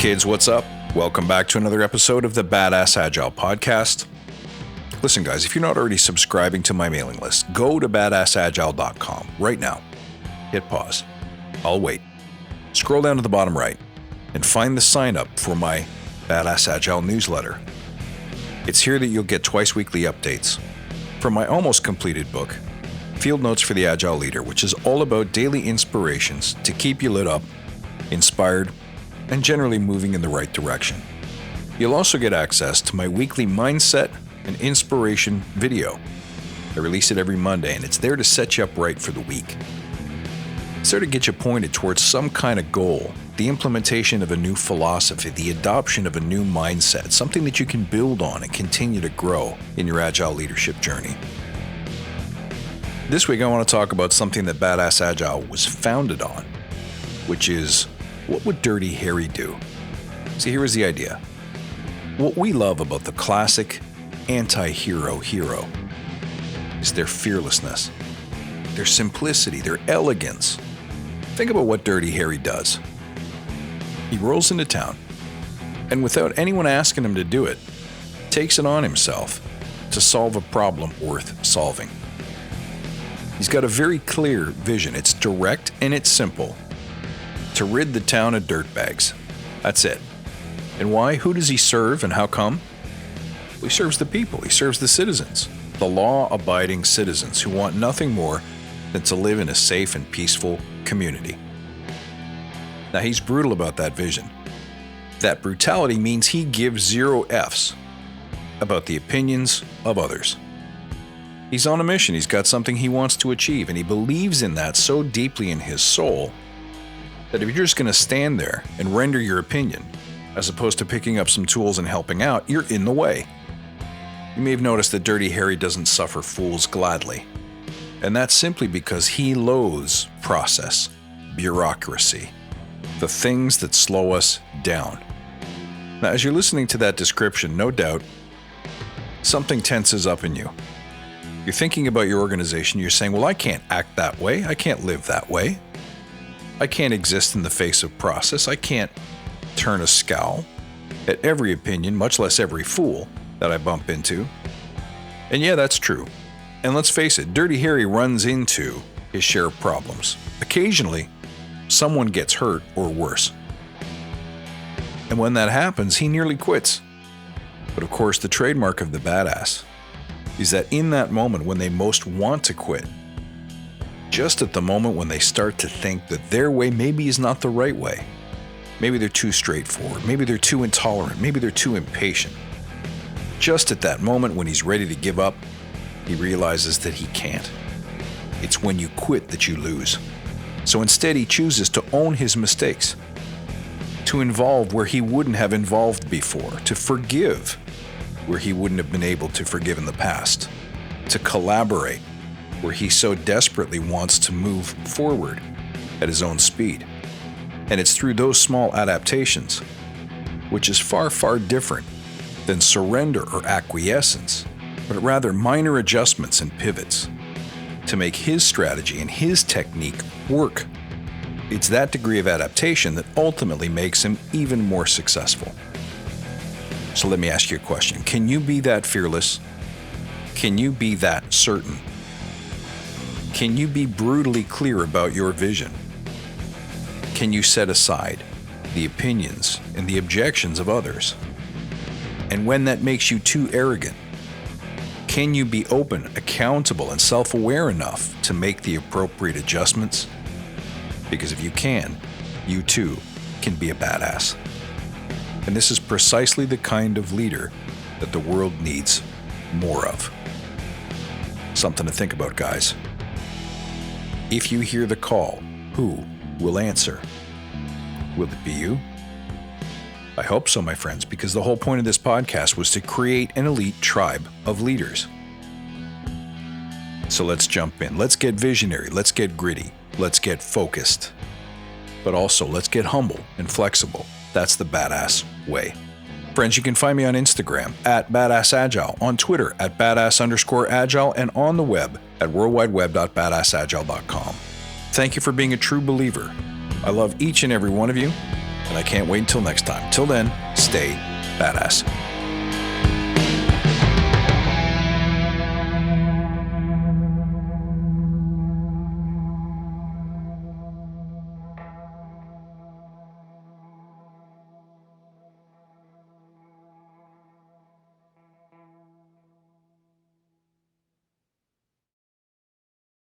Kids, what's up? Welcome back to another episode of the Badass Agile podcast. Listen, guys, if you're not already subscribing to my mailing list, go to badassagile.com right now. Hit pause. I'll wait. Scroll down to the bottom right and find the sign up for my Badass Agile newsletter. It's here that you'll get twice weekly updates from my almost completed book, Field Notes for the Agile Leader, which is all about daily inspirations to keep you lit up, inspired, and generally moving in the right direction. You'll also get access to my weekly mindset and inspiration video. I release it every Monday, and it's there to set you up right for the week. It's there to get you pointed towards some kind of goal, the implementation of a new philosophy, the adoption of a new mindset, something that you can build on and continue to grow in your Agile leadership journey. This week, I want to talk about something that Badass Agile was founded on, which is, what would Dirty Harry do? See, here is the idea. What we love about the classic antihero hero is their fearlessness, their simplicity, their elegance. Think about what Dirty Harry does. He rolls into town, and without anyone asking him to do it, takes it on himself to solve a problem worth solving. He's got a very clear vision. It's direct and it's simple. To rid the town of dirtbags. That's it. And why? Who does he serve and how come? Well, he serves the people. He serves the citizens. The law-abiding citizens who want nothing more than to live in a safe and peaceful community. Now, he's brutal about that vision. That brutality means he gives zero Fs about the opinions of others. He's on a mission. He's got something he wants to achieve, and he believes in that so deeply in his soul that if you're just going to stand there and render your opinion, as opposed to picking up some tools and helping out, you're in the way. You may have noticed that Dirty Harry doesn't suffer fools gladly. And that's simply because he loathes process, bureaucracy, the things that slow us down. Now, as you're listening to that description, no doubt, something tenses up in you. You're thinking about your organization, you're saying, well, I can't act that way, I can't live that way. I can't exist in the face of process. I can't turn a scowl at every opinion, much less every fool that I bump into. And yeah, that's true. And let's face it, Dirty Harry runs into his share of problems. Occasionally, someone gets hurt or worse. And when that happens, he nearly quits. But of course, the trademark of the badass is that in that moment when they most want to quit, just at the moment when they start to think that their way maybe is not the right way. Maybe they're too straightforward. Maybe they're too intolerant. Maybe they're too impatient. Just at that moment when he's ready to give up, he realizes that he can't. It's when you quit that you lose. So instead, he chooses to own his mistakes, to involve where he wouldn't have involved before, to forgive where he wouldn't have been able to forgive in the past, to collaborate where he so desperately wants to move forward at his own speed. And it's through those small adaptations, which is far, far different than surrender or acquiescence, but rather minor adjustments and pivots to make his strategy and his technique work. It's that degree of adaptation that ultimately makes him even more successful. So let me ask you a question. Can you be that fearless? Can you be that certain? Can you be brutally clear about your vision? Can you set aside the opinions and the objections of others? And when that makes you too arrogant, can you be open, accountable, and self-aware enough to make the appropriate adjustments? Because if you can, you too can be a badass. And this is precisely the kind of leader that the world needs more of. Something to think about, guys. If you hear the call, who will answer? Will it be you? I hope so, my friends, because the whole point of this podcast was to create an elite tribe of leaders. So let's jump in. Let's get visionary. Let's get gritty. Let's get focused. But also, let's get humble and flexible. That's the badass way. Friends, you can find me on Instagram at badassagile, on Twitter at badass_agile, and on the web at worldwideweb.badassagile.com. Thank you for being a true believer. I love each and every one of you, And I can't wait until next time. Till then, stay badass.